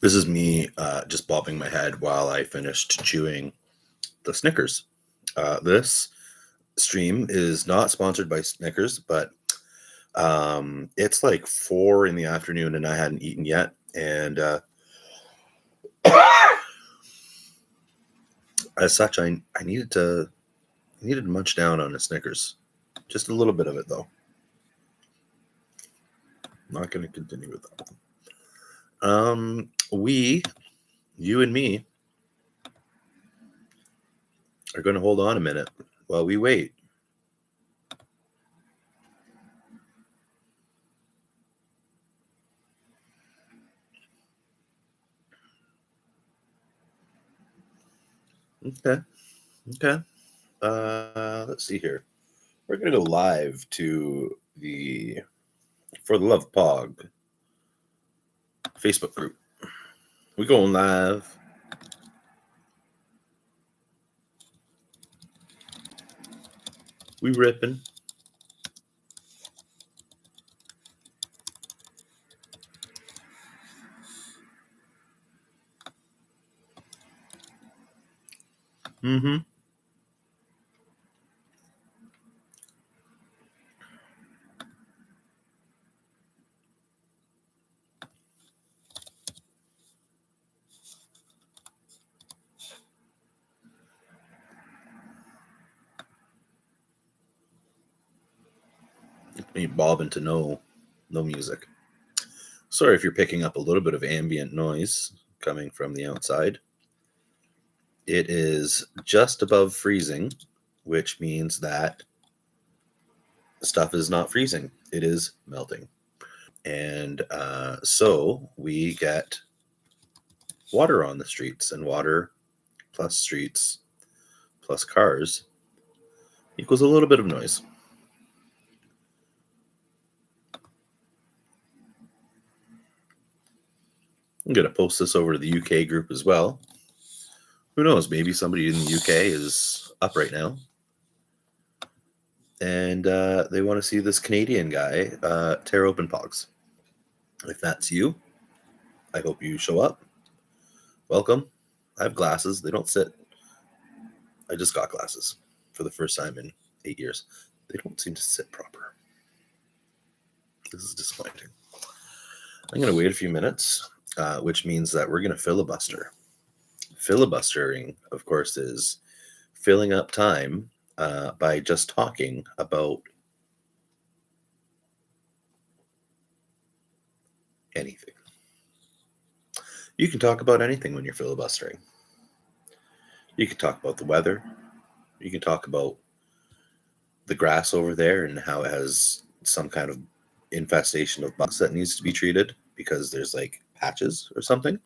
This is me just bobbing my head while I finished chewing the Snickers. This stream is not sponsored by Snickers, but it's like 4 in the afternoon and I hadn't eaten yet. And as such, I needed to munch down on a Snickers. Just a little bit of it, though. I'm not going to continue with that. You and me, are going to hold on a minute while we wait. Okay. Let's see here. We're going to go live to the For the Love of Pog Facebook group. We're going live. We ripping. Mm-hmm. Me bobbing to no music. Sorry if you're picking up a little bit of ambient noise coming from the outside. It is just above freezing, which means that stuff is not freezing. It is melting. And so we get water on the streets, and water plus streets plus cars equals a little bit of noise. I'm going to post this over to the UK group as well. Who knows? Maybe somebody in the UK is up right now. And they want to see this Canadian guy tear open Pogs. If that's you, I hope you show up. Welcome. I have glasses. They don't sit. I just got glasses for the first time in 8 years. They don't seem to sit proper. This is disappointing. I'm going to wait a few minutes, which means that we're going to filibuster. Filibustering, of course, is filling up time by just talking about anything. You can talk about anything when you're filibustering. You can talk about the weather. You can talk about the grass over there and how it has some kind of infestation of bugs that needs to be treated because there's like patches or something.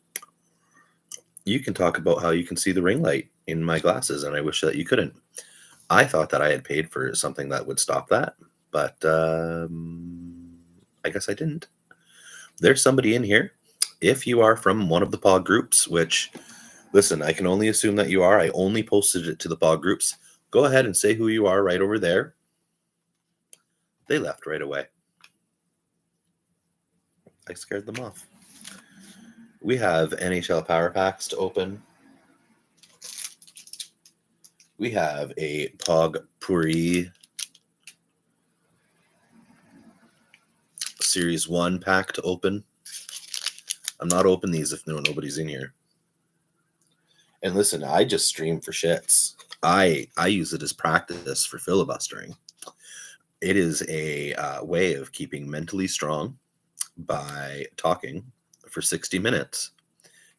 You can talk about how you can see the ring light in my glasses, and I wish that you couldn't. I thought that I had paid for something that would stop that, but I guess I didn't. There's somebody in here. If you are from one of the Pog groups, which, listen, I can only assume that you are. I only posted it to the Pog groups. Go ahead and say who you are right over there. They left right away. I scared them off. We have NHL Power Packs to open. We have a Pogpourri Series 1 pack to open. I'm not open these if nobody's in here. And listen, I just stream for shits. I use it as practice for filibustering. It is a way of keeping mentally strong by talking for 60 minutes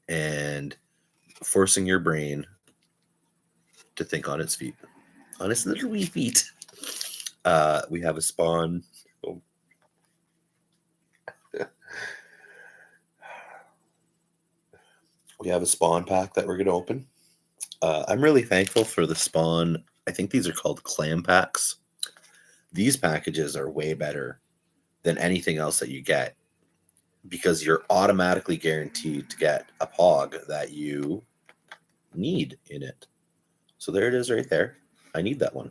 and forcing your brain to think on its feet, on its little wee feet. We have a Spawn. Oh. We have a Spawn pack that we're going to open. I'm really thankful for the Spawn. I think these are called clam packs. These packages are way better than anything else that you get because you're automatically guaranteed to get a Pog that you need in it. So there it is right there. I need that one.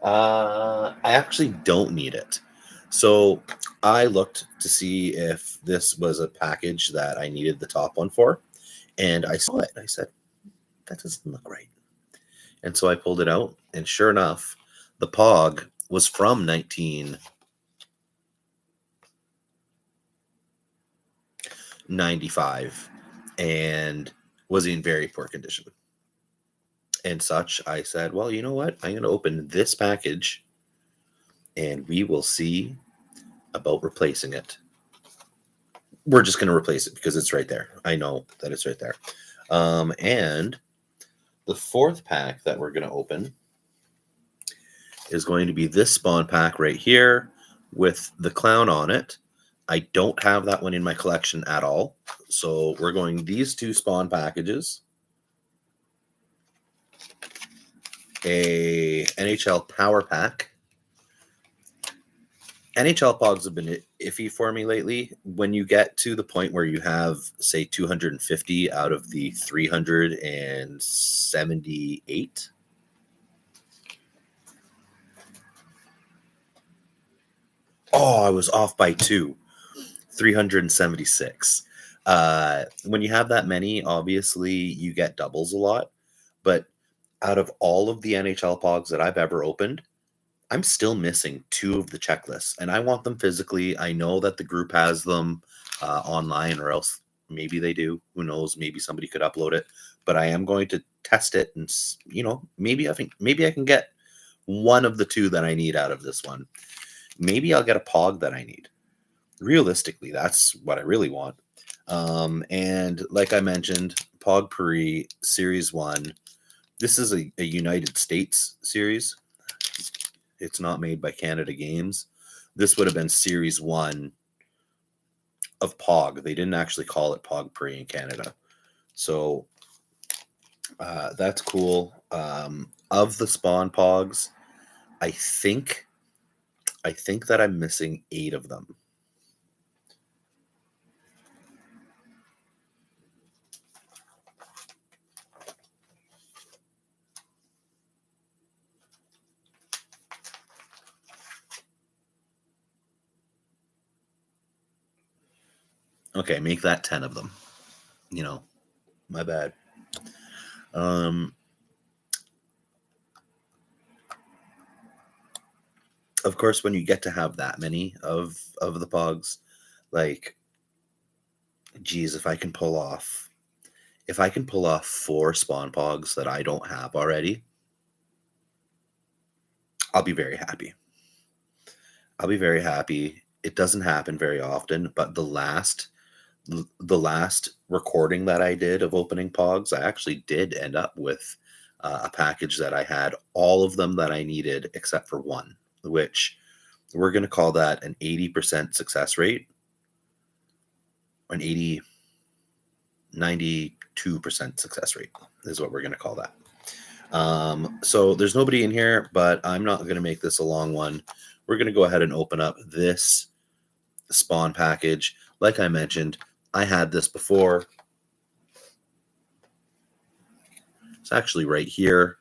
I actually don't need it. So I looked to see if this was a package that I needed the top one for, and I saw it and I said, that doesn't look right. And so I pulled it out, and sure enough, the Pog was from 1995 and was in very poor condition and such. I said, well, you know what? I'm going to open this package and we will see about replacing it. We're just going to replace it because it's right there. I know that it's right there. And the fourth pack that we're going to open is going to be this spawn pack right here with the clown on it. I don't have that one in my collection at all. So we're going these two spawn packages. A NHL Power Pack. NHL Pogs have been iffy for me lately. When you get to the point where you have, say, 250 out of the 378. Oh, I was off by 2. 376. When you have that many, obviously you get doubles a lot. But out of all of the NHL Pogs that I've ever opened, I'm still missing 2 of the checklists, and I want them physically. I know that the group has them online, or else maybe they do. Who knows? Maybe somebody could upload it. But I am going to test it, and maybe I can get one of the 2 that I need out of this one. Maybe I'll get a Pog that I need. Realistically, that's what I really want. And like I mentioned, Pogpourri Series 1. This is a United States series. It's not made by Canada Games. This would have been Series 1 of Pog. They didn't actually call it Pogpourri in Canada. So that's cool. Of the Spawn Pogs, I think that I'm missing 8 of them. Okay, make that 10 of them. My bad. Of course, when you get to have that many of the Pogs, like, geez, if I can pull off 4 Spawn Pogs that I don't have already, I'll be very happy. It doesn't happen very often, but the last recording that I did of opening Pogs, I actually did end up with a package that I had all of them that I needed except for one, which we're going to call that an 80% success rate, or an 92% success rate is what we're going to call that. So there's nobody in here, but I'm not going to make this a long one. We're going to go ahead and open up this spawn package. Like I mentioned, I had this before. It's actually right here,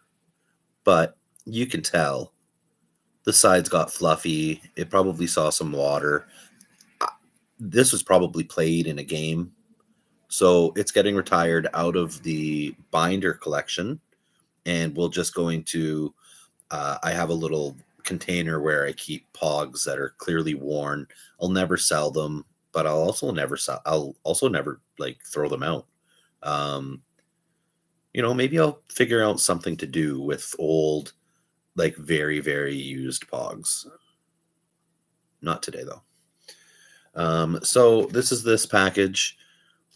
but you can tell the sides got fluffy. It probably saw some water. This was probably played in a game. So it's getting retired out of the binder collection, and we'll just go into, I have a little container where I keep Pogs that are clearly worn. I'll never sell them, but I'll also never like throw them out. Maybe I'll figure out something to do with old, like very, very used Pogs. Not today though. So this package.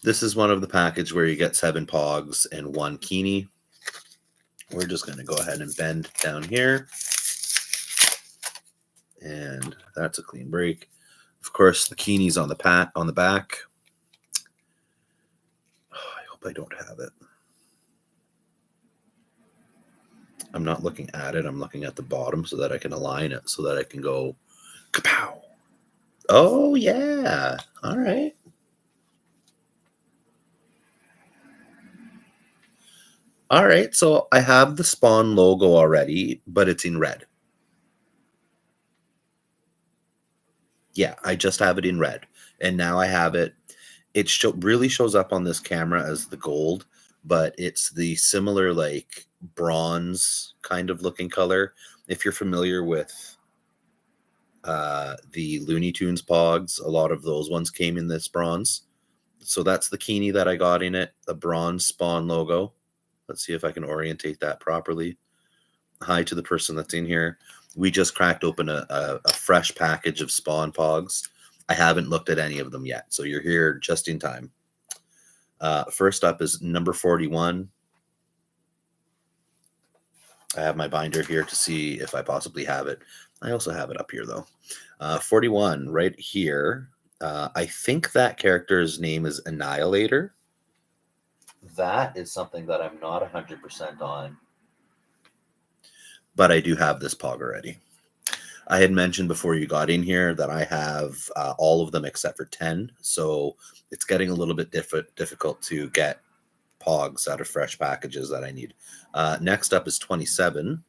This is one of the package where you get 7 Pogs and 1 Kini. We're just going to go ahead and bend down here. And that's a clean break. Of course, the Kini's on the back. Oh, I hope I don't have it. I'm not looking at it. I'm looking at the bottom so that I can align it, so that I can go kapow. Oh, yeah. All right. All right. So I have the Spawn logo already, but it's in red. Yeah, I just have it in red, and now I have it. It really shows up on this camera as the gold, but it's the similar like bronze kind of looking color. If you're familiar with the Looney Tunes Pogs, a lot of those ones came in this bronze. So that's the Kini that I got in it, the bronze Spawn logo. Let's see if I can orientate that properly. Hi to the person that's in here. We just cracked open a fresh package of Spawn Pogs. I haven't looked at any of them yet, so you're here just in time. First up is number 41. I have my binder here to see if I possibly have it. I also have it up here, though. 41, right here. I think that character's name is Annihilator. That is something that I'm not 100% on. But I do have this Pog already. I had mentioned before you got in here that I have all of them except for 10. So it's getting a little bit difficult to get Pogs out of fresh packages that I need. Next up is 27,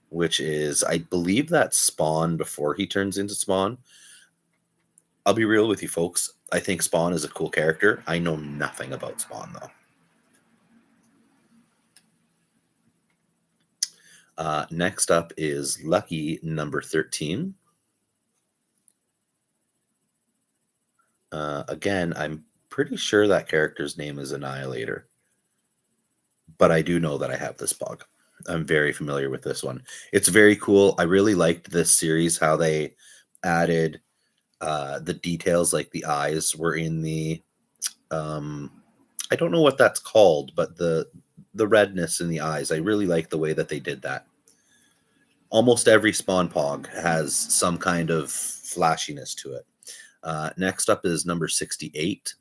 which is, I believe that's Spawn before he turns into Spawn. I'll be real with you folks. I think Spawn is a cool character. I know nothing about Spawn, though. Next up is Lucky number 13. Again, I'm pretty sure that character's name is Annihilator. But I do know that I have this Pog. I'm very familiar with this one. It's very cool. I really liked this series, how they added the details, like the eyes were in the... I don't know what that's called, but the redness in the eyes. I really like the way that they did that. Almost every Spawn Pog has some kind of flashiness to it. Next up is number 68.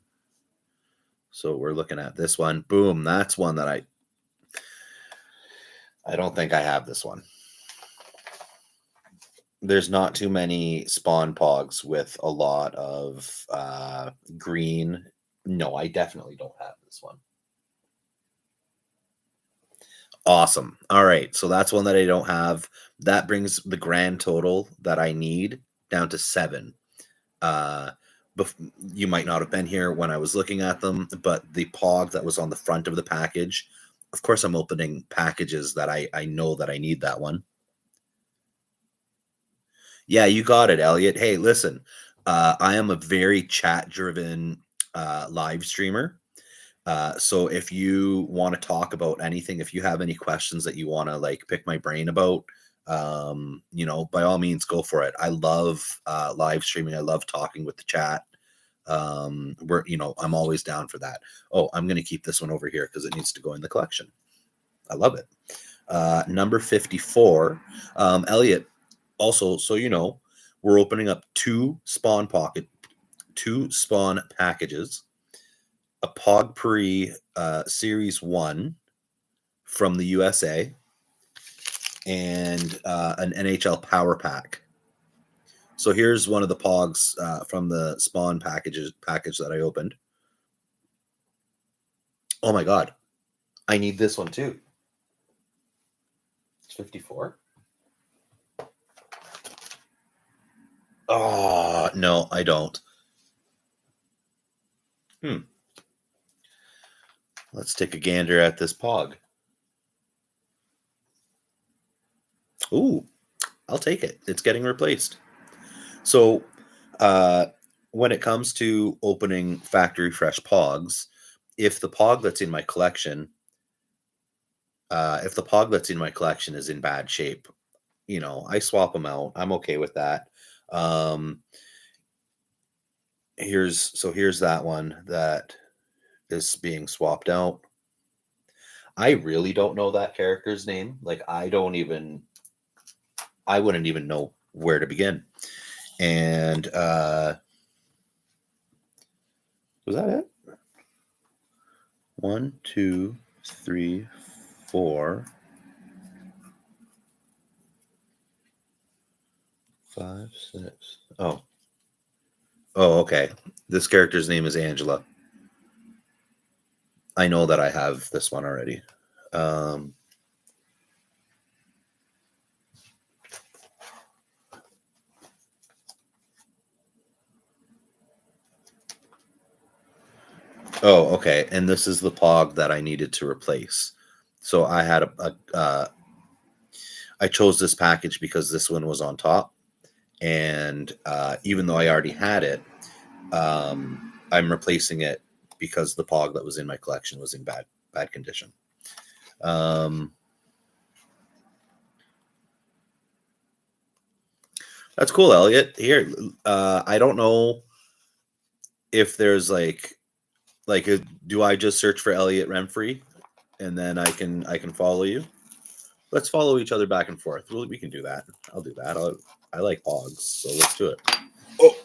So we're looking at this one. Boom, that's one that I don't think I have this one. There's not too many Spawn Pogs with a lot of green. No, I definitely don't have this one. Awesome. All right, so that's one that I don't have. That brings the grand total that I need down to 7. You might not have been here when I was looking at them, but the Pog that was on the front of the package, of course I'm opening packages that I know that I need that one. Yeah, you got it, Elliot. Hey, listen, I am a very chat-driven live streamer. So if you want to talk about anything, if you have any questions that you want to like pick my brain about, by all means, go for it. I love live streaming. I love talking with the chat. I'm always down for that. Oh, I'm going to keep this one over here because it needs to go in the collection. I love it. Number 54, Elliot. Also, so you know, we're opening up 2 Spawn packages, a Pogpourri Series 1 from the USA, and an NHL Power Pack. So here's one of the Pogs from the Spawn package that I opened. Oh my God, I need this one too. It's 54. Oh, no, I don't. Let's take a gander at this Pog. Ooh, I'll take it. It's getting replaced. So when it comes to opening factory fresh Pogs, if the Pog that's in my collection is in bad shape, I swap them out. I'm okay with that. Here's that one that is being swapped out. I really don't know that character's name. Like I wouldn't even know where to begin. And was that it? 1, 2, 3, 4, 5, 6. Oh, okay. This character's name is Angela. I know that I have this one already. Oh, okay. And this is the Pog that I needed to replace. So I had I chose this package because this one was on top, and even though I already had it, I'm replacing it because the Pog that was in my collection was in bad condition. That's cool, Elliot. Here, I don't know if there's do I just search for Elliot Remfrey, and then I can follow you? Let's follow each other back and forth. We can do that. I'll do that. I like Pogs, so let's do it. Oh.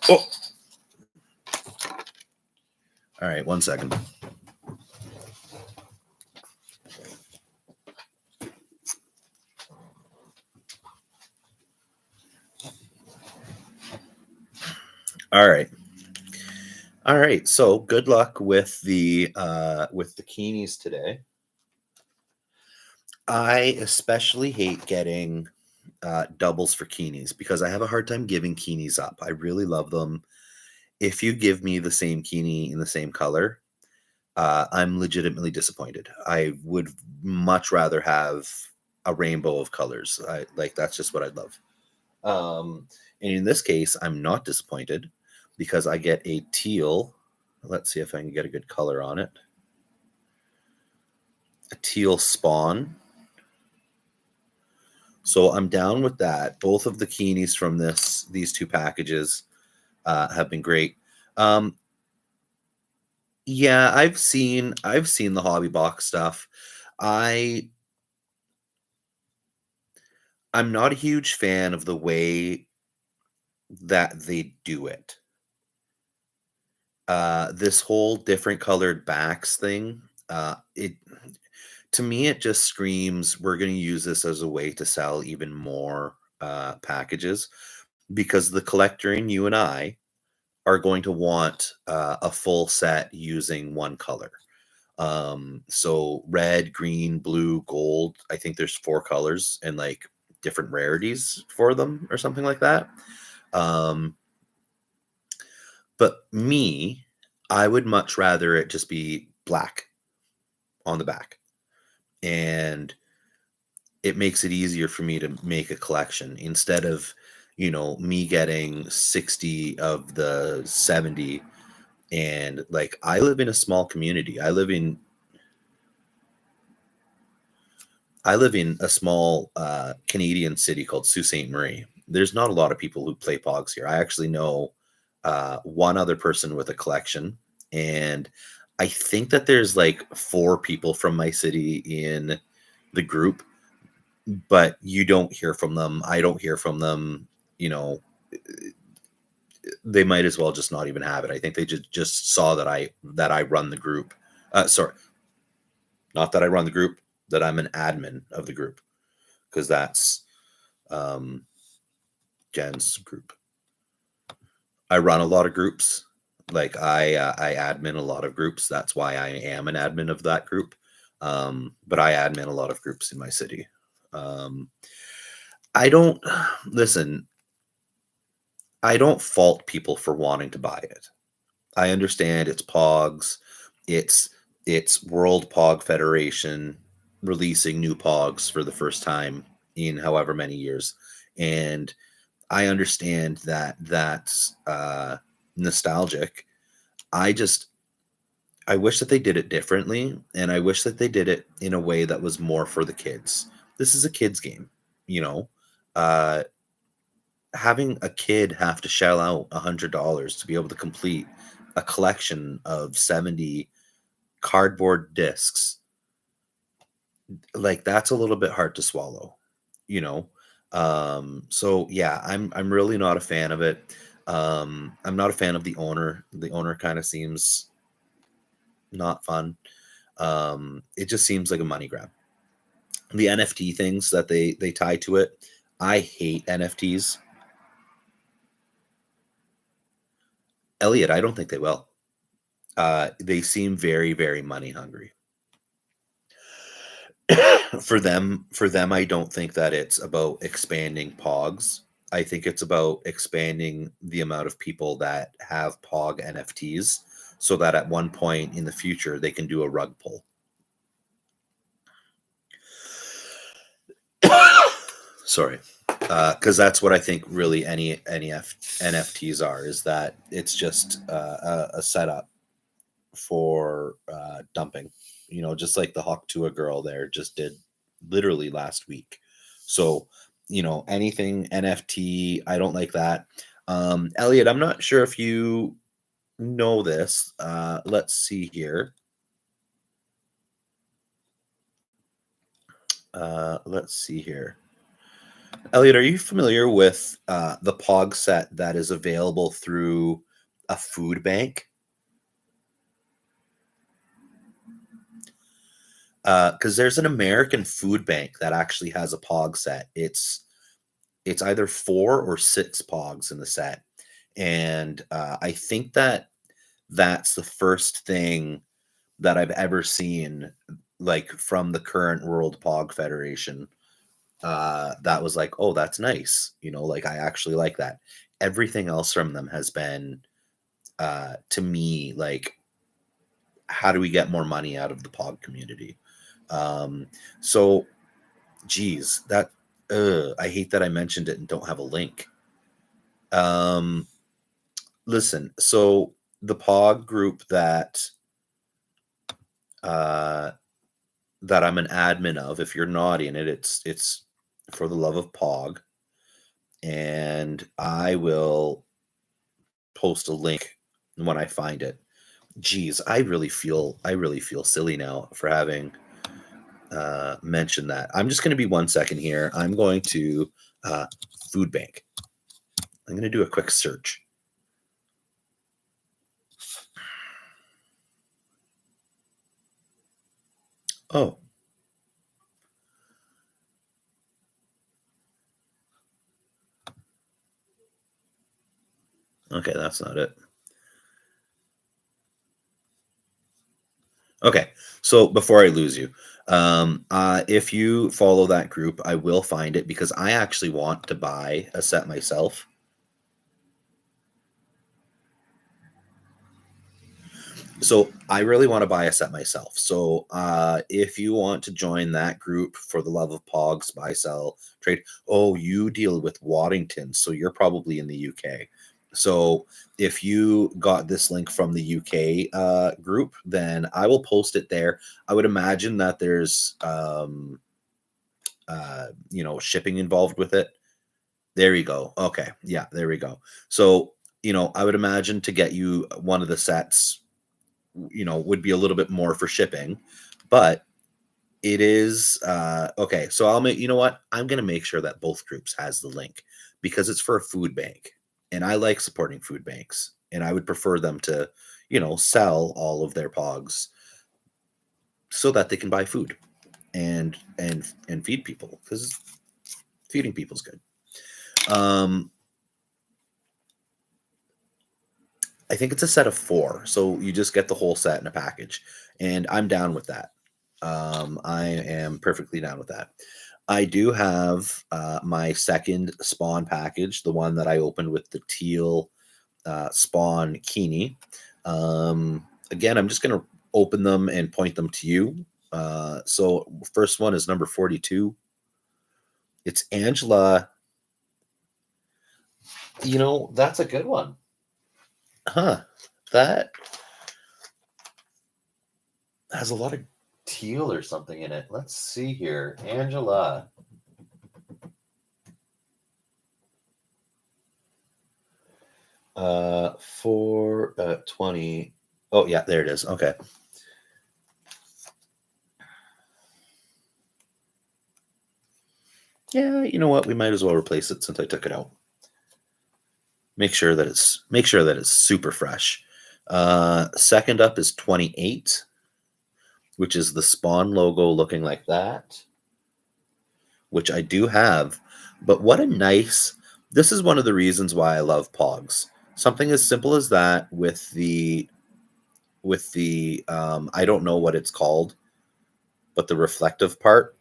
All right, 1 second. All right. So good luck with the Keenies today. I especially hate getting doubles for Keenies because I have a hard time giving Keenies up. I really love them. If you give me the same Keenie in the same color, I'm legitimately disappointed. I would much rather have a rainbow of colors. That's just what I'd love. And in this case, I'm not disappointed because I get a teal. Let's see if I can get a good color on it. A teal spawn. So I'm down with that. Both of the Keenies from these two packages have been great. Yeah, I've seen the hobby box stuff. I'm not a huge fan of the way that they do it. This whole different colored backs thing, it to me it just screams we're going to use this as a way to sell even more packages because the collector and you and I are going to want a full set using one color. So red, green, blue, gold. I think there's 4 colors and different rarities for them or something like that. But me, I would much rather it just be black on the back. And it makes it easier for me to make a collection instead of, me getting 60 of the 70. And I live in a small community. I live in a small Canadian city called Sault Ste. Marie. There's not a lot of people who play Pogs here. I actually know one other person with a collection, and I think that there's 4 people from my city in the group, but you don't hear from them. I don't hear from them. They might as well just not even have it. I think they just saw that I run the group. Sorry, not that I run the group, that I'm an admin of the group, because that's Jen's group. I run a lot of groups. I admin a lot of groups. That's why I am an admin of that group. But I admin a lot of groups in my city. I don't listen. I don't fault people for wanting to buy it. I understand it's Pogs. It's World Pog Federation releasing new Pogs for the first time in however many years. And I understand that that's nostalgic. I wish that they did it differently, and I wish that they did it in a way that was more for the kids. This is a kids game, you know. Uh, Having a kid have to shell out $100 to be able to complete a collection of 70 cardboard discs, that's a little bit hard to swallow, you know. So yeah, I'm really not a fan of it. I'm not a fan of the owner. The owner kind of seems not fun. It just seems like a money grab. The NFT things that they tie to it, I hate NFTs. Elliot, I don't think they will. They seem very, very money hungry. For them, I don't think that it's about expanding Pogs. I think it's about expanding the amount of people that have Pog NFTs so that at one point in the future they can do a rug pull. Sorry. Because that's what I think really any NFTs are, is that it's just a setup for dumping, just like the Hawk Tua girl there just did literally last week. So, anything NFT, I don't like that. Elliot, I'm not sure if you know this. Let's see here. Let's see here. Elliot, are you familiar with the Pog set that is available through a food bank? Because there's an American food bank that actually has a Pog set. It's either 4 or 6 Pogs in the set, and I think that's the first thing that I've ever seen, like from the current World Pog Federation. That was like, oh, that's nice. Like I actually like that. Everything else from them has been, to me, like, how do we get more money out of the Pog community? So, geez, that I hate that I mentioned it and don't have a link. Listen, so the Pog group that that I'm an admin of, if you're not in it, it's for the love of Pog, and I will post a link when I find it. Geez, I really feel silly now for having mentioned that. I'm just going to be 1 second here. I'm going to food bank. I'm going to do a quick search. Oh. Okay, that's not it. Okay, so before I lose you, if you follow that group, I will find it because I actually want to buy a set myself. So I really want to buy a set myself. So if you want to join that group for the love of Pogs, buy, sell, trade. Oh, you deal with Waddington, so you're probably in the UK. So if you got this link from the UK group, then I will post it there. I would imagine that there's shipping involved with it. There you go. Okay. Yeah, there we go. So, I would imagine to get you one of the sets, would be a little bit more for shipping, but it is okay. So you know what? I'm going to make sure that both groups has the link because it's for a food bank and I like supporting food banks and I would prefer them to, sell all of their pogs so that they can buy food and feed people because feeding people's good. I think it's a set of 4, so you just get the whole set in a package, and I'm down with that. I am perfectly down with that. I do have my second spawn package, the one that I opened with the teal spawn Kini. Again, I'm just going to open them and point them to you. So first one is number 42. It's Angela. That's a good one. Huh. That has a lot of teal or something in it. Let's see here. Angela. For 20. Oh, yeah, there it is. Okay. Yeah, you know what? We might as well replace it since I took it out. Make sure that it's super fresh. Second up is 28, which is the Spawn logo looking like that, which I do have. But what a nice, this is one of the reasons why I love Pogs. Something as simple as that with the I don't know what it's called, but the reflective part,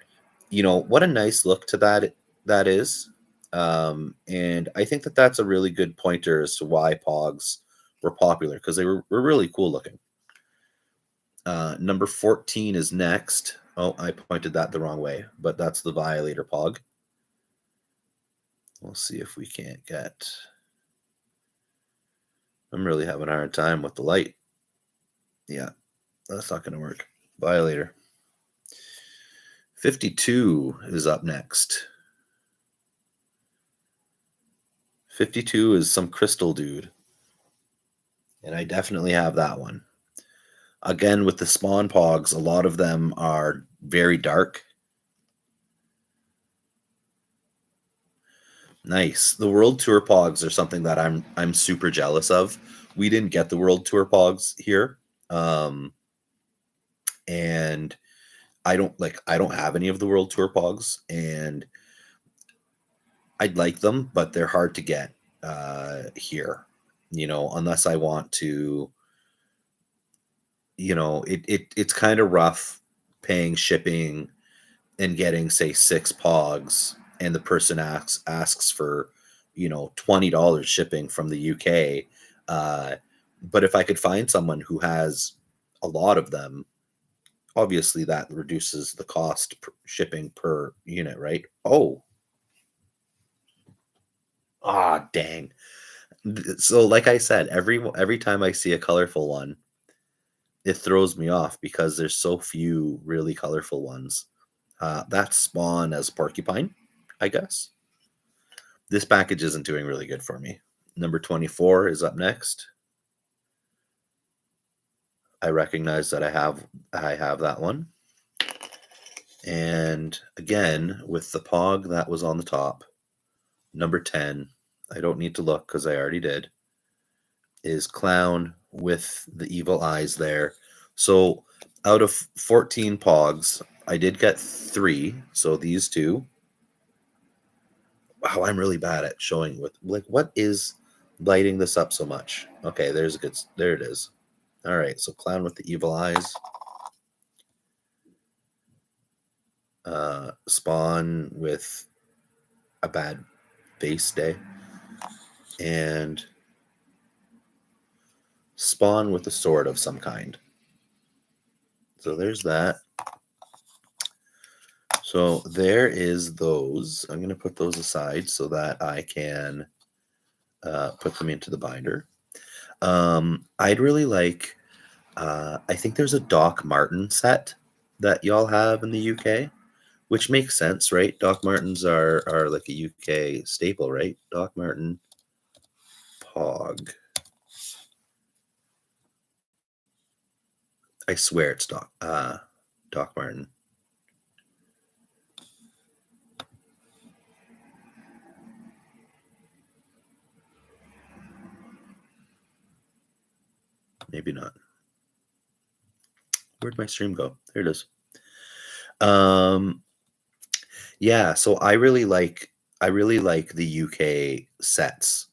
what a nice look to that is. And I think that that's a really good pointer as to why Pogs were popular because they were really cool looking. Number 14 is next. Oh, I pointed that the wrong way, but that's the Violator Pog. We'll see if we can't get... I'm really having a hard time with the light. Yeah, that's not going to work. Violator. 52 is up next. 52 is some crystal dude. And I definitely have that one. Again, with the Spawn Pogs, a lot of them are very dark. Nice. The World Tour Pogs are something that I'm super jealous of. We didn't get the World Tour Pogs here. And I don't have any of the World Tour Pogs, and I'd like them, but they're hard to get here, unless I want to, it's kind of rough paying shipping and getting, say, 6 Pogs, and the person asks for, $20 shipping from the UK. But if I could find someone who has a lot of them, obviously that reduces the cost shipping per unit, right? Dang. So like I said, every time I see a colorful one, it throws me off because there's so few really colorful ones. That's Spawn as Porcupine, I guess. This package isn't doing really good for me. Number 24 is up next. I recognize that I have that one. And again, with the Pog that was on the top, number 10, I don't need to look because I already did, is Clown with the evil eyes there. So out of 14 Pogs, I did get 3. So these two. Wow, I'm really bad at showing what is lighting this up so much? Okay, there it is. All right, so Clown with the evil eyes. Spawn with a bad face day. And Spawn with a sword of some kind. So there's that. So there is those. I'm going to put those aside so that I can put them into the binder. I'd really like, I think there's a Doc Martin set that y'all have in the UK, which makes sense, right? Doc Martens are like a UK staple, right? Doc Martin Pog. I swear it's Doc Martin. Maybe not. Where'd my stream go? There it is. Yeah, so I really like the UK sets.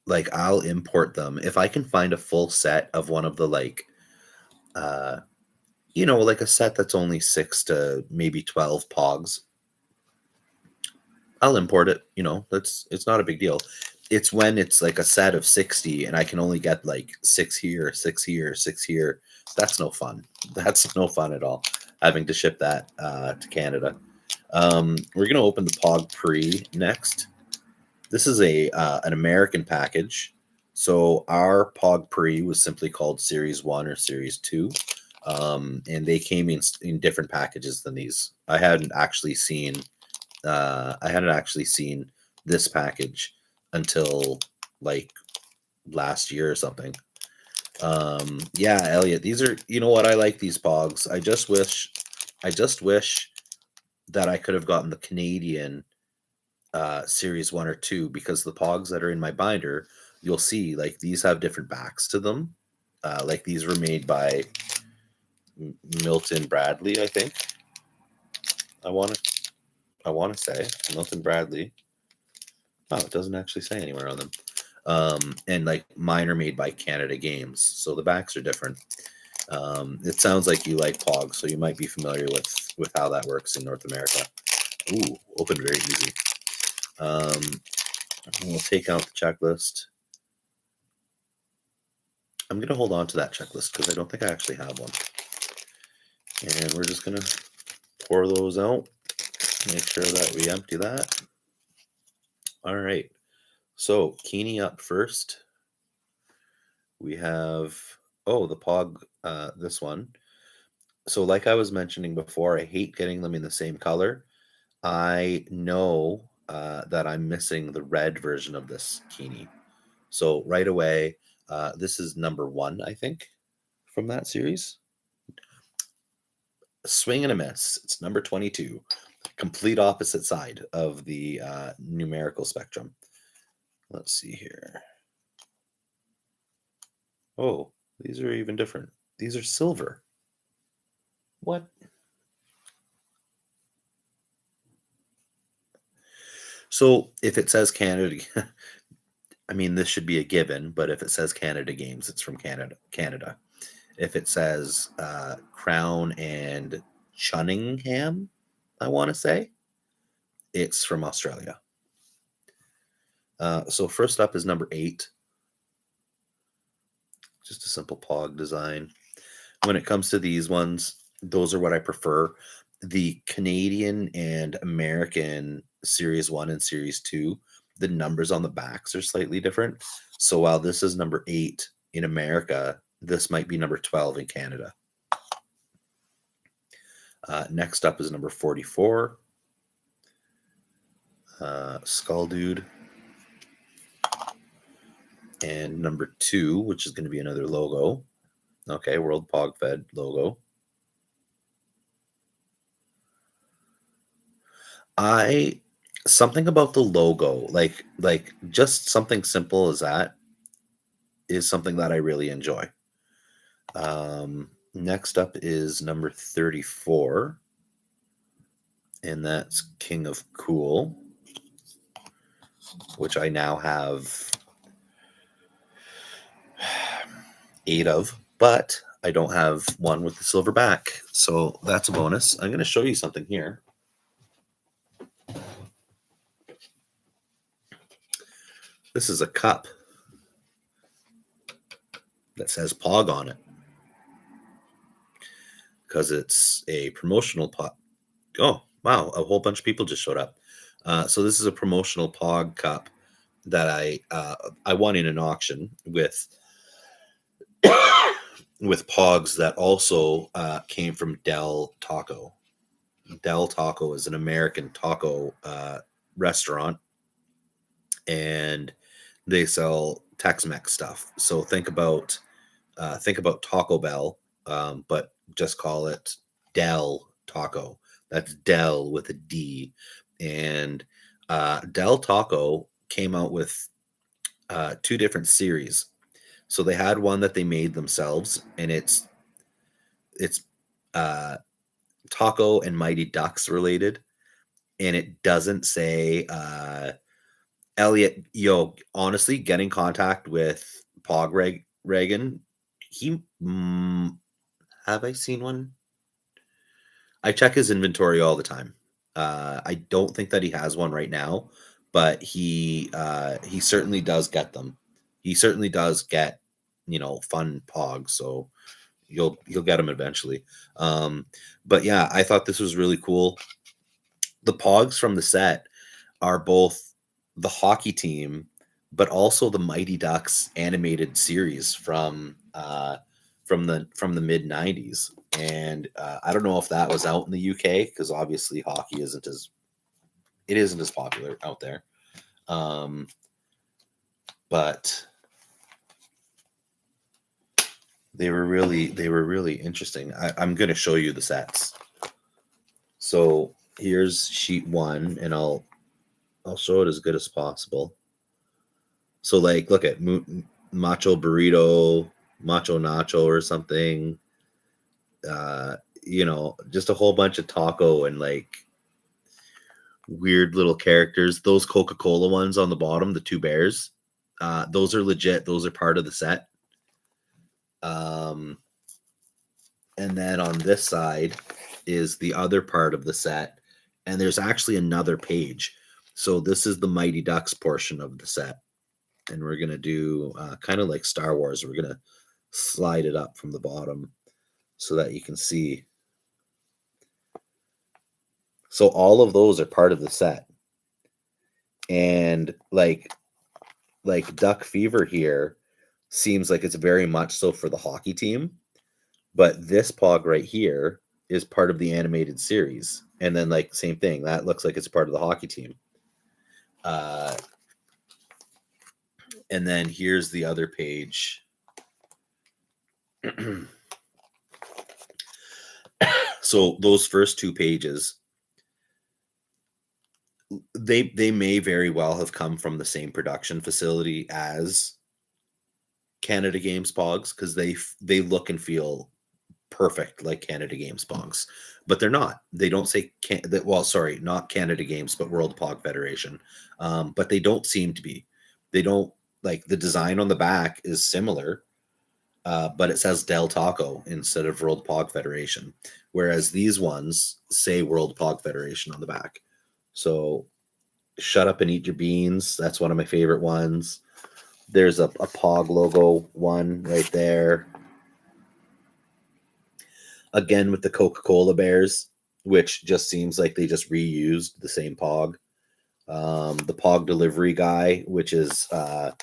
Like I'll import them if I can find a full set of one of the like a set that's only 6 to maybe 12 Pogs. I'll import it, it's not a big deal. It's when it's like a set of 60 and I can only get like 6 here, 6 here, 6 here. That's no fun. That's no fun at all, having to ship that to Canada. We're going to open the Pogpourri next. This is an American package. So our Pogpourri was simply called Series 1 or Series 2. And they came in different packages than these. I hadn't actually seen this package until like last year or something. Yeah, Elliot, these are, what, I like these Pogs. I just wish that I could have gotten the Canadian Series 1 or 2, because the Pogs that are in my binder, you'll see like these have different backs to them. Like these were made by Milton Bradley, I think. I want to say Milton Bradley. Oh, it doesn't actually say anywhere on them. And like mine are made by Canada Games, so the backs are different. It sounds like you like Pogs, so you might be familiar with how that works in North America. Ooh, opened very easy. We'll take out the checklist. I'm going to hold on to that checklist because I don't think I actually have one. And we're just going to pour those out. Make sure that we empty that. All right. So, Keeney up first. We have, the Pog, this one. So, like I was mentioning before, I hate getting them in the same color. I know that I'm missing the red version of this Keeney. So, right away, this is number 1, I think, from that series. Swing and a miss. It's number 22. Complete opposite side of the numerical spectrum. Let's see here. Oh, these are even different. These are silver. What? So if it says Canada, I mean, this should be a given, but if it says Canada Games, it's from Canada. If it says Crown and Chunningham, I want to say, it's from Australia. So first up is number 8. Just a simple Pog design. When it comes to these ones, those are what I prefer. The Canadian and American Series 1 and Series 2, the numbers on the backs are slightly different. So while this is number 8 in America, this might be number 12 in Canada. Next up is number 44. Skull Dude. And number 2, which is going to be another logo. Okay, World Pog Fed logo. Something about the logo, like just something simple as that is something that I really enjoy. Next up is number 34, and that's King of Cool, which I now have 8 of, but I don't have one with the silver back, so that's a bonus. I'm going to show you something here. This is a cup that says Pog on it because it's a promotional pot. Oh, wow. A whole bunch of people just showed up. So this is a promotional Pog cup that I won in an auction with Pogs that also came from Del Taco. Del Taco is an American taco restaurant, and they sell Tex-Mex stuff. So think about Taco Bell, but just call it Del Taco. That's Del with a D. And Del Taco came out with 2 different series. So they had one that they made themselves, and it's Taco and Mighty Ducks related, and it doesn't say Elliot. Honestly, get in contact with Pog Reagan. He have I seen one? I check his inventory all the time. I don't think that he has one right now, but he certainly does get them. He certainly does get fun Pogs. So you'll get them eventually. But yeah, I thought this was really cool. The Pogs from the set are both the hockey team, but also the Mighty Ducks animated series from the mid '90s. And I don't know if that was out in the UK because obviously hockey isn't as popular out there. But they were really interesting. I'm going to show you the sets. So here's sheet 1, and I'll show it as good as possible. So like, look at Macho Burrito, Macho Nacho or something. Just a whole bunch of taco and like weird little characters. Those Coca-Cola ones on the bottom, the 2 bears, those are legit. Those are part of the set. And then on this side is the other part of the set, and there's actually another page. So this is the Mighty Ducks portion of the set, and we're gonna do kind of like Star Wars. We're gonna slide it up from the bottom so that you can see. So all of those are part of the set. And like Duck Fever here seems like it's very much so for the hockey team, but this Pog right here is part of the animated series. And then like same thing, that looks like it's part of the hockey team. And then here's the other page. So those first two pages, they may very well have come from the same production facility as Canada Games Pogs, because they look and feel perfect like Canada Games Pogs, but they're not. They don't say not Canada Games, but World Pog Federation. But they don't seem to be. They don't, like, the design on the back is similar, but it says Del Taco instead of World Pog Federation, whereas these ones say World Pog Federation on the back. So Shut Up and Eat Your Beans, that's one of my favorite ones. There's a Pog logo one right there. Again with the Coca-Cola bears, which just seems like they just reused the same Pog. The Pog Delivery Guy, which is Pog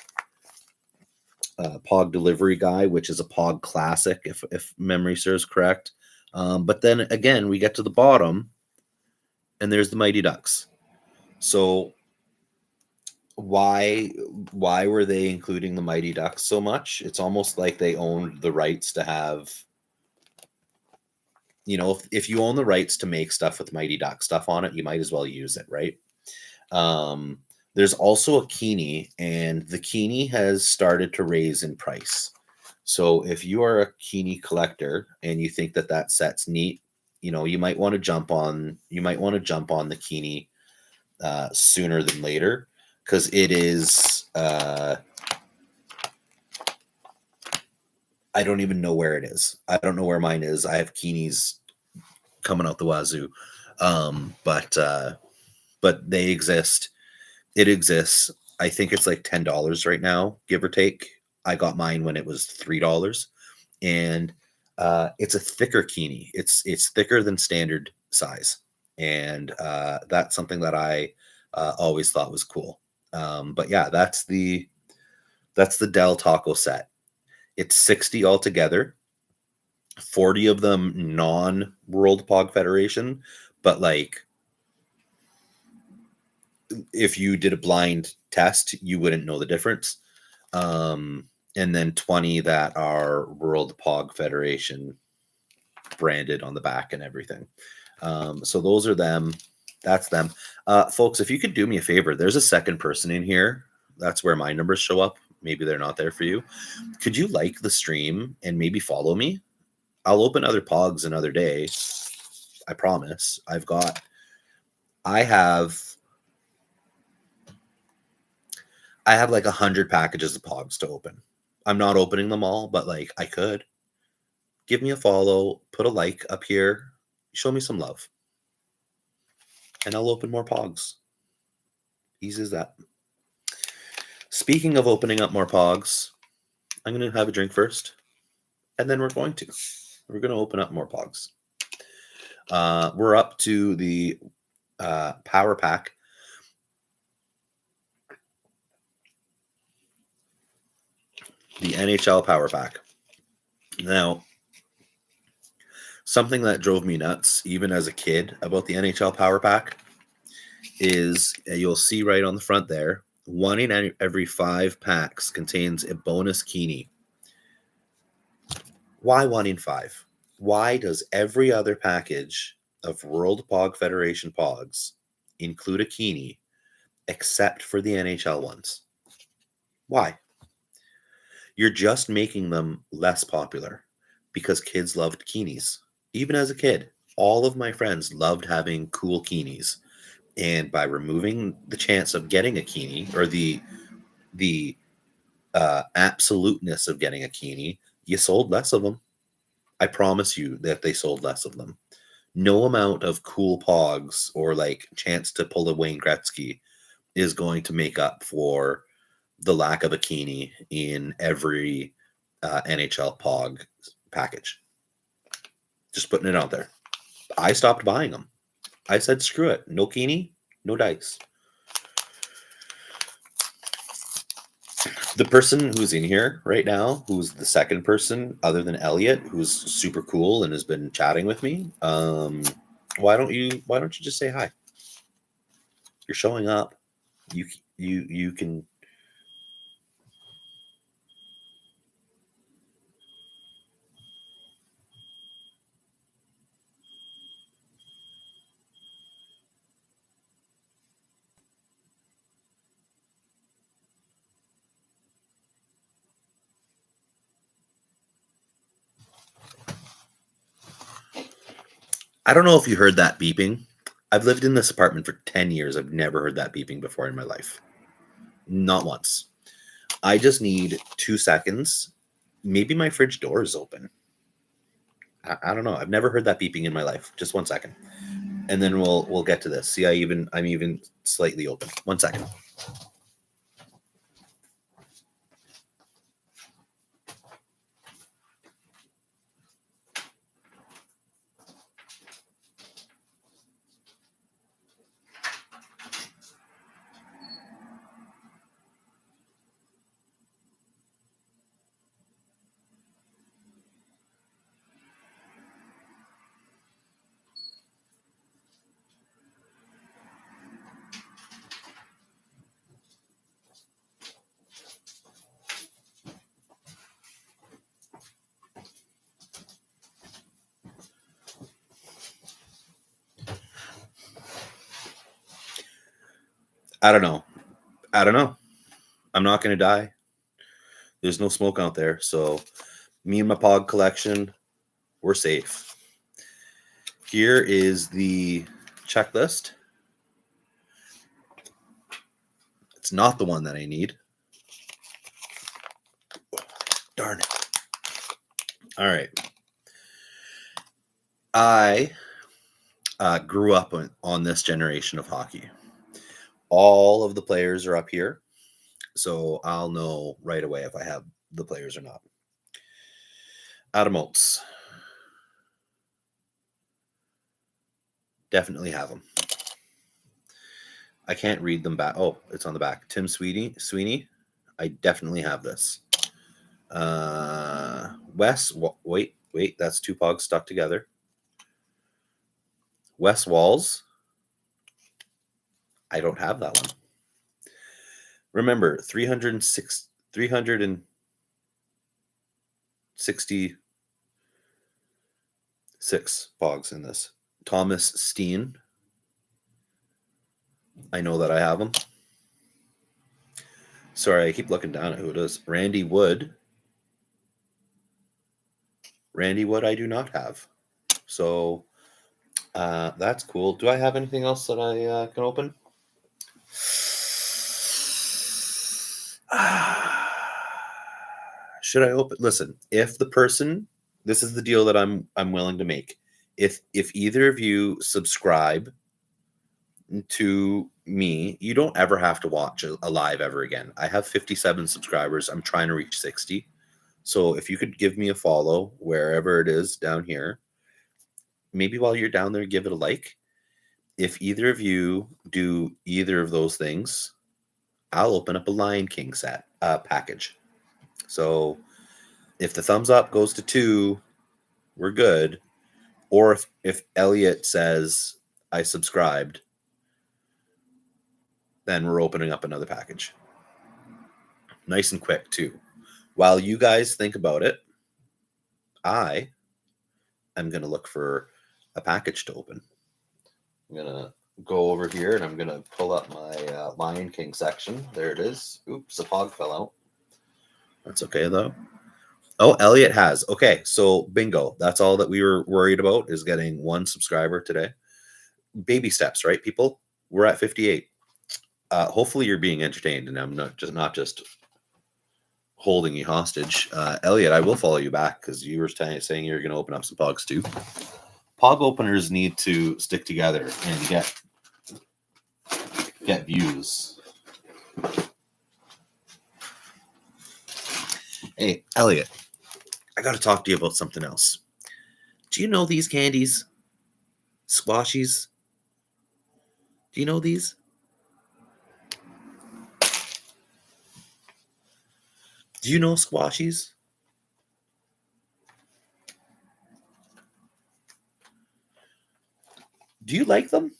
Delivery Guy, which is a Pog classic, if memory serves correct. But then again, we get to the bottom, and there's the Mighty Ducks. So why were they including the Mighty Ducks so much? It's almost like they owned the rights to have, if you own the rights to make stuff with Mighty Duck stuff on it, you might as well use it, right? There's also a Kini, and the Kini has started to raise in price. So if you are a Kini collector and you think that set's neat, you might want to jump on the Kini sooner than later, because it is I don't even know where it is. I don't know where mine is. I have Kinis coming out the wazoo. But they exist. It exists. I think it's like $10 right now, give or take. I got mine when it was $3, and it's a thicker Kini. It's thicker than standard size, and that's something that I always thought was cool. But yeah, that's the Del Taco set. It's 60 altogether. 40 of them non-World Pog Federation, but like, if you did a blind test, you wouldn't know the difference. And then 20 that are World Pog Federation branded on the back and everything. So those are them. That's them. Folks, if you could do me a favor, there's a second person in here. That's where my numbers show up. Maybe they're not there for you. Could you like the stream and maybe follow me? I'll open other Pogs another day. I promise. I have like 100 packages of Pogs to open. I'm not opening them all, but like, I could. Give me a follow, put a like up here, show me some love, and I'll open more Pogs. Easy as that. Speaking of opening up more Pogs, I'm going to have a drink first, and then we're going to open up more Pogs. We're up to the Power Pack. The NHL Power Pack. Now, something that drove me nuts, even as a kid, about the NHL Power Pack is, you'll see right on the front there, 1 in every 5 packs contains a bonus Kini. Why 1 in 5? Why does every other package of World Pog Federation Pogs include a Kini except for the NHL ones? Why? You're just making them less popular because kids loved Kinis. Even as a kid, all of my friends loved having cool Kinis. And by removing the chance of getting a Kini, or the absoluteness of getting a Kini, you sold less of them. I promise you that they sold less of them. No amount of cool Pogs or like chance to pull a Wayne Gretzky is going to make up for the lack of a Kini in every NHL Pog package. Just putting it out there. I stopped buying them. I said, screw it. No Keeney, no dice. The person who's in here right now, who's the second person other than Elliot, who's super cool and has been chatting with me, why don't you just say hi? You're showing up. You can. I don't know if you heard that beeping. I've lived in this apartment for 10 years. I've never heard that beeping before in my life. Not once. I just need 2 seconds. Maybe my fridge door is open. I don't know. I've never heard that beeping in my life. Just 1 second. And then we'll get to this. See, I'm even slightly open. 1 second. I don't know. I'm not going to die. There's no smoke out there. So me and my Pog collection, we're safe. Here is the checklist. It's not the one that I need. Darn it. All right. I grew up on this generation of hockey. All of the players are up here, so I'll know right away if I have the players or not. Adam Oates. Definitely have them. I can't read them back. Oh, it's on the back. Tim Sweeney. I definitely have this. Wes. Wait. That's 2 Pogs stuck together. Wes Walls. I don't have that one. Remember, 366 Pogs in this. Thomas Steen. I know that I have him. Sorry, I keep looking down at who it is. Randy Wood. I do not have. So that's cool. Do I have anything else that I can open? Should I open? Listen, if the person, this is the deal that I'm willing to make. If either of you subscribe to me, you don't ever have to watch a live ever again. I have 57 subscribers. I'm trying to reach 60. So if you could give me a follow wherever it is down here, maybe while you're down there, give it a like. If either of you do either of those things, I'll open up a Lion King set package. So if the thumbs up goes to 2, we're good. Or if Elliot says I subscribed, then we're opening up another package. Nice and quick too. While you guys think about it, I am going to look for a package to open. I'm going to go over here and I'm going to pull up my Lion King section. There it is. Oops, a Pog fell out. That's okay though. Oh, Elliot has. Okay, so bingo. That's all that we were worried about, is getting 1 subscriber today. Baby steps, right, people? We're at 58. Hopefully you're being entertained and I'm not just holding you hostage. Elliot, I will follow you back because you were saying you're going to open up some Pogs too. Pog openers need to stick together and get views. Hey, Elliot, I got to talk to you about something else. Do you know these candies? Squashies? Do you know these? Do you know squashies? Do you like them?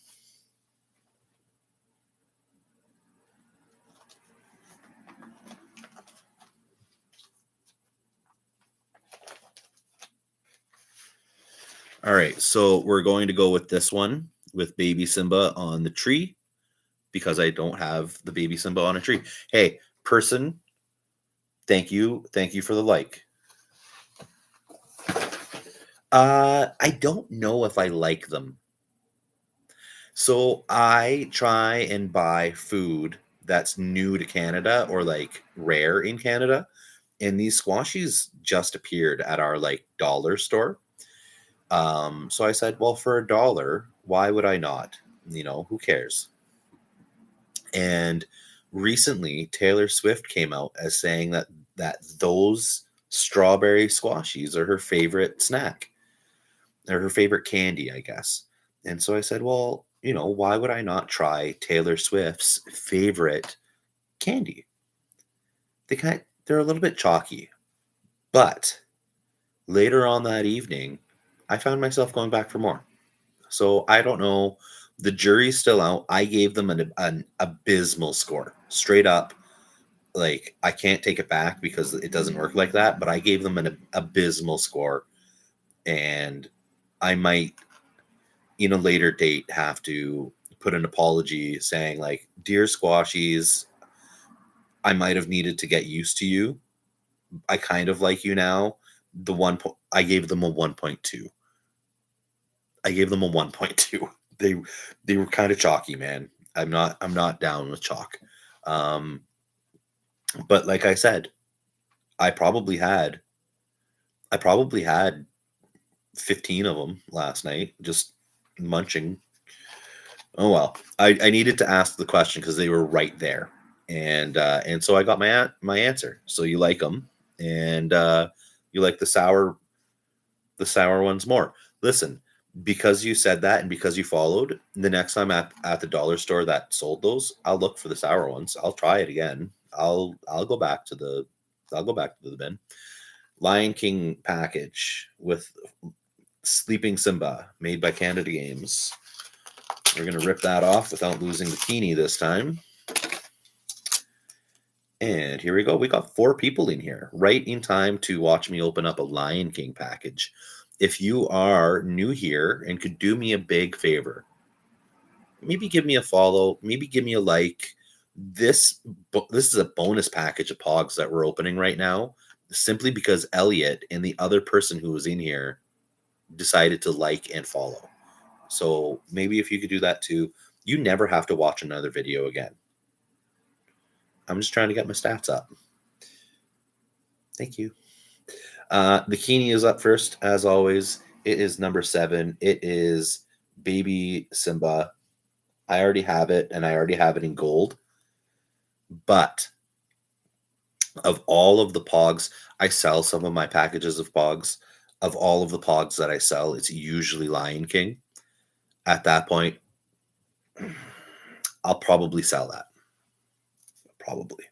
All right, so we're going to go with this one with baby Simba on the tree because I don't have the baby Simba on a tree. Hey, person, thank you. Thank you for the like. I don't know if I like them. So I try and buy food that's new to Canada or like rare in Canada. And these squashies just appeared at our like dollar store. So I said, well, for $1, why would I not? Who cares? And recently, Taylor Swift came out as saying that those strawberry squashies are her favorite snack or her favorite candy, I guess. And so I said, well, why would I not try Taylor Swift's favorite candy? They're a little bit chalky, but later on that evening, I found myself going back for more. So I don't know. The jury's still out. I gave them an abysmal score, straight up. Like I can't take it back because it doesn't work like that. But I gave them an abysmal score, and I might, in a later date, have to put an apology saying like, "Dear Squashies, I might have needed to get used to you. I kind of like you now." I gave them a 1.2. I gave them a 1.2. They were kind of chalky, man. I'm not down with chalk. Um, but like I said, I probably had I probably had 15 of them last night, just munching. Oh well, I needed to ask the question because they were right there, and so I got my answer. So you like them, and you like the sour ones more. Listen, because you said that and because you followed, the next time at the dollar store that sold those, I'll look for the sour ones. I'll try it again. I'll go back to the bin. Lion King package with Sleeping Simba, made by Canada Games. We're gonna rip that off without losing the bikini this time. And here we go. We got 4 people in here, right in time to watch me open up a Lion King package. If you are new here and could do me a big favor, maybe give me a follow, maybe give me a like. This is a bonus package of Pogs that we're opening right now, simply because Elliot and the other person who was in here decided to like and follow. So maybe if you could do that too, you never have to watch another video again. I'm just trying to get my stats up. Thank you. Bikini is up first, as always. It is number 7. It is Baby Simba. I already have it, and I already have it in gold. But of all of the Pogs, I sell some of my packages of Pogs. Of all of the Pogs that I sell, it's usually Lion King. At that point, I'll probably sell that. Probably.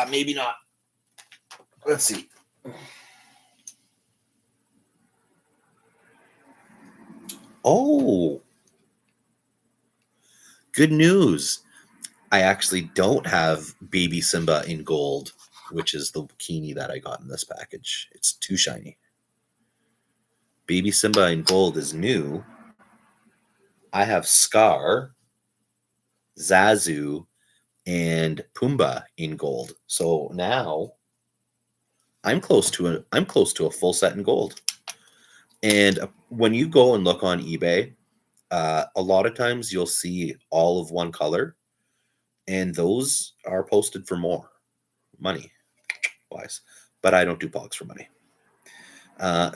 Maybe not. Let's see. Oh, good news. I actually don't have Baby Simba in gold, which is the bikini that I got in this package. It's too shiny. Baby Simba in gold is new. I have Scar, Zazu, and Pumbaa in gold. So now I'm close to a full set in gold. And when you go and look on eBay, a lot of times you'll see all of one color, and those are posted for more money wise. But I don't do Pogs for money.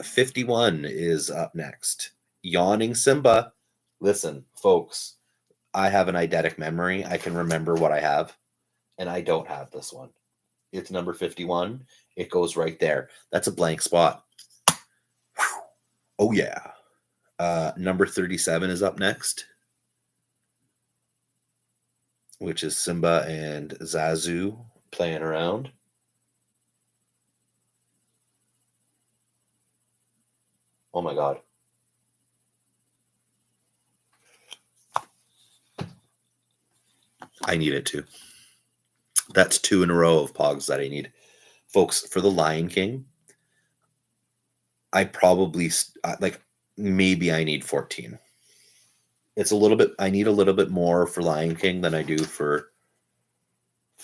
51 is up next. Yawning Simba. Listen, folks, I have an eidetic memory. I can remember what I have, and I don't have this one. It's number 51. It goes right there. That's a blank spot. Whew. Oh, yeah. Number 37 is up next, which is Simba and Zazu playing around. Oh, my God. I need it too. That's 2 in a row of Pogs that I need. Folks, for the Lion King, I probably, maybe I need 14. It's a little bit, I need a little bit more for Lion King than I do for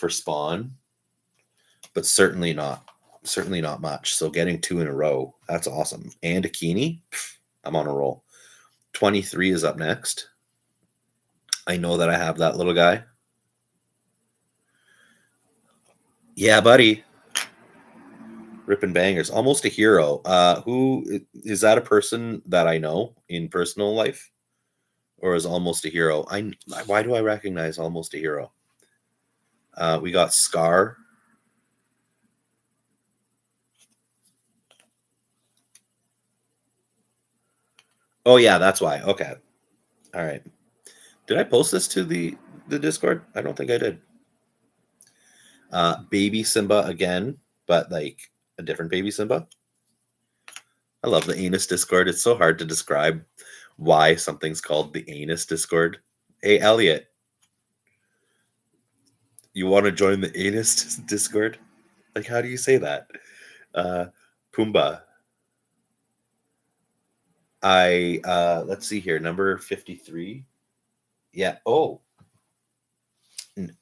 Spawn, but certainly not much. So getting 2 in a row, that's awesome. And a Keeney, I'm on a roll. 23 is up next. I know that I have that little guy. Yeah, buddy. Ripping bangers. Almost a hero. Who is that? A person that I know in personal life? Or is Almost a Hero? Why do I recognize Almost a Hero? We got Scar. Oh yeah, that's why. Okay. All right. Did I post this to the Discord? I don't think I did. Baby Simba again, but like a different baby Simba. I love the Anus Discord. It's so hard to describe why something's called the Anus Discord. Hey, Elliot, you want to join the Anus Discord? Like, how do you say that? Pumbaa. Let's see here, number 53. Yeah. Oh,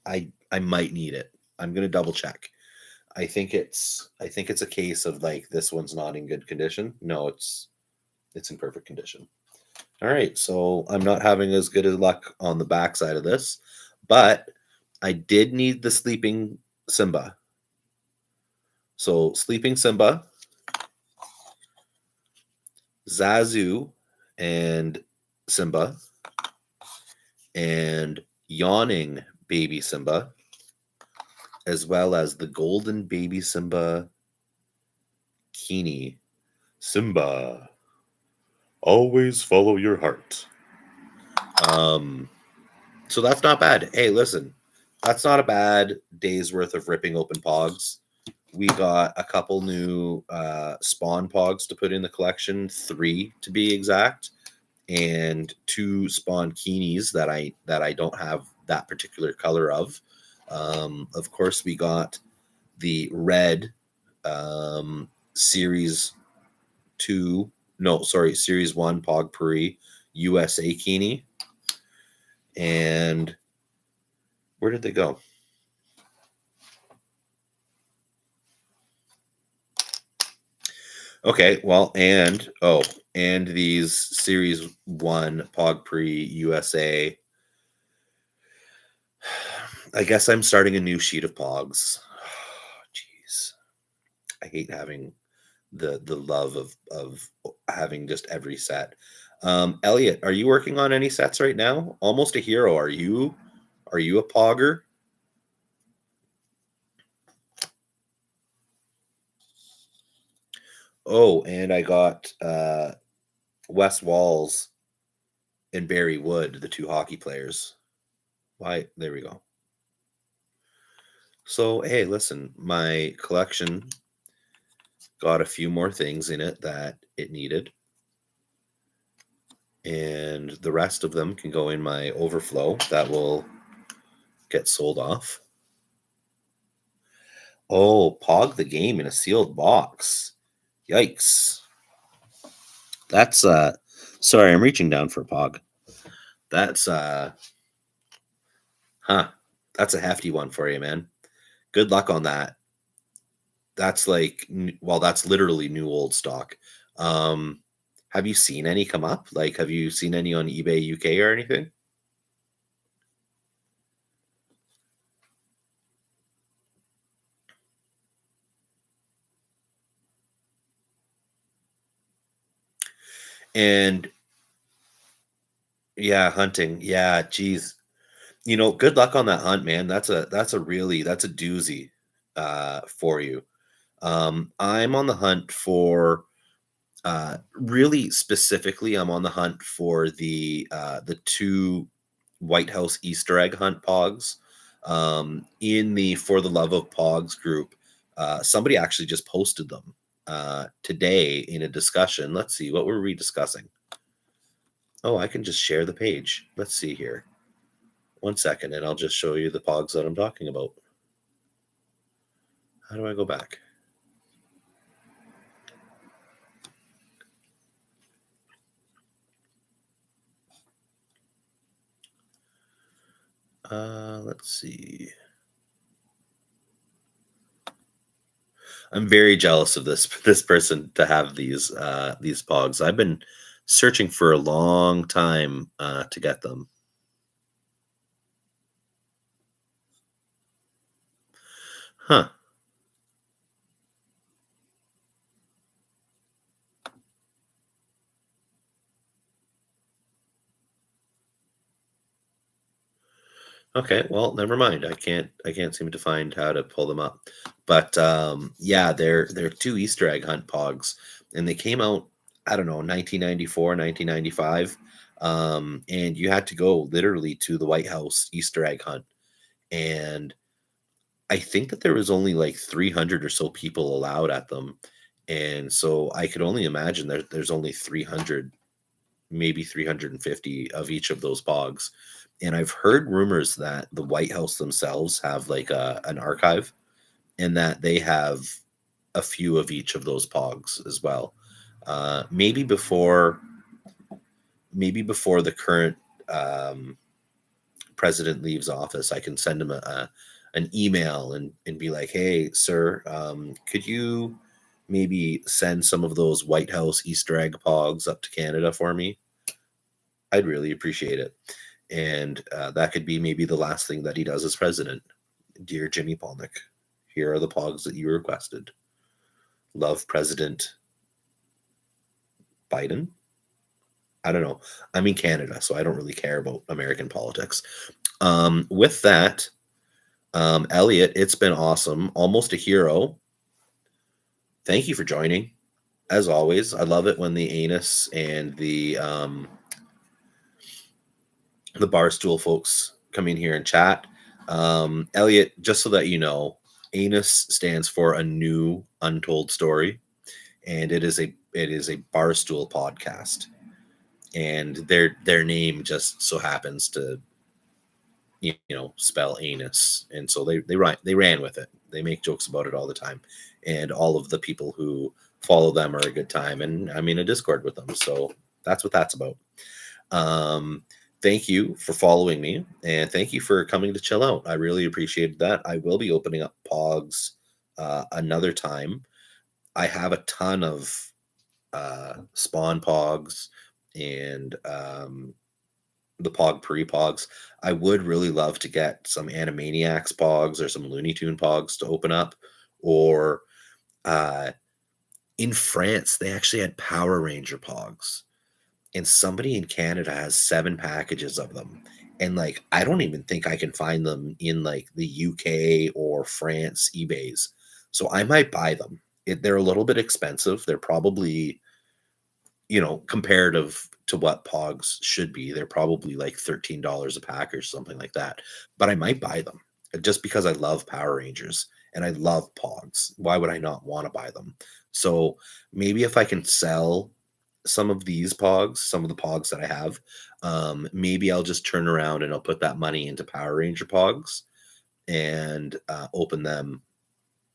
I might need it. I'm gonna double check. I think it's a case of like this one's not in good condition. No, it's in perfect condition. All right, so I'm not having as good as luck on the backside of this, but I did need the sleeping Simba. So sleeping Simba, Zazu, and Simba, and yawning baby Simba, as well as the golden baby Simba, Keeney. Simba, always follow your heart. So that's not bad. Hey, listen, that's not a bad day's worth of ripping open Pogs. We got a couple new Spawn Pogs to put in the collection, 3 to be exact, and 2 Spawn Keenies that I don't have that particular color of. Of course, we got the red Series 2, no, sorry, Series 1 Pogpourri USA Keenie. And where did they go? Okay, well, and these Series 1 Pogpourri USA. I guess I'm starting a new sheet of Pogs. Jeez. I hate having the love of having just every set. Elliot, are you working on any sets right now? Almost a Hero. Are you a Pogger? Oh, and I got Wes Walls and Barry Wood, the 2 hockey players. Why? There we go. So, hey, listen, my collection got a few more things in it that it needed. And the rest of them can go in my overflow that will get sold off. Oh, Pog the game in a sealed box. Yikes. That's sorry, I'm reaching down for a Pog. That's that's a hefty one for you, man. Good luck on that. That's like, well, that's literally new old stock. Have you seen any come up? Like, have you seen any on eBay UK or anything? And yeah, hunting. Yeah, geez. Good luck on that hunt, man. That's a doozy for you. I'm on the hunt for really specifically, I'm on the hunt for the two White House Easter egg hunt pogs. In the For the Love of Pogs group, somebody actually just posted them today in a discussion. Let's see, what were we discussing? Oh, I can just share the page. Let's see here. One second, and I'll just show you the pogs that I'm talking about. How do I go back? Let's see. I'm very jealous of this person to have these pogs. I've been searching for a long time to get them. Huh. Okay, well, never mind. I can't seem to find how to pull them up. But yeah, they're two Easter egg hunt pogs, and they came out, I don't know, 1994, 1995. And you had to go literally to the White House Easter egg hunt. And I think that there was only like 300 or so people allowed at them. And so I could only imagine there's only 300, maybe 350 of each of those pogs. And I've heard rumors that the White House themselves have like an archive, and that they have a few of each of those pogs as well. Maybe before the current um, president leaves office, I can send him an email and be like, hey, sir, could you maybe send some of those White House Easter egg pogs up to Canada for me? I'd really appreciate it. And that could be maybe the last thing that he does as president. Dear Jimmy Polnick, here are the pogs that you requested. Love, President Biden. I don't know. I'm in Canada, so I don't really care about American politics. With that, Elliot, it's been awesome. Almost a hero. Thank you for joining. As always, I love it when the anus and the Barstool folks come in here and chat. Elliot, just so that you know, anus stands for A New Untold Story, and it is a Barstool podcast, and their name just so happens to spell anus, and so they ran with it. They make jokes about it all the time, and all of the people who follow them are a good time, and I'm in a Discord with them, so that's what that's about. Um, Thank you for following me, and thank you for coming to chill out. I really appreciated that. I will be opening up Pogs another time. I have a ton of Spawn Pogs and the Pogpourri Pogs. I would really love to get some Animaniacs Pogs or some Looney Tune Pogs to open up. Or uh, in France, they actually had Power Ranger Pogs, and somebody in Canada has 7 packages of them. And like, I don't even think I can find them in like the UK or France eBays. So I might buy them. They're a little bit expensive. They're probably, comparative to what Pogs should be, they're probably like $13 a pack or something like that. But I might buy them just because I love Power Rangers and I love Pogs. Why would I not want to buy them? So maybe if I can sell some of these Pogs, some of the Pogs that I have, maybe I'll just turn around and I'll put that money into Power Ranger Pogs and open them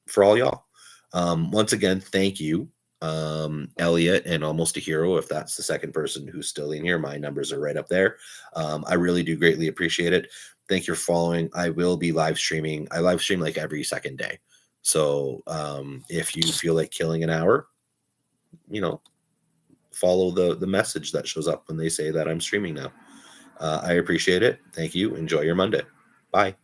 for all y'all. Once again, thank you, Elliot, and Almost a Hero. If that's the second person who's still in here, my numbers are right up there. I really do greatly appreciate it. Thank you for following. I will be live streaming. I live stream like every second day. So if you feel like killing an hour, follow the message that shows up when they say that I'm streaming now. I appreciate it. Thank you. Enjoy your Monday. Bye.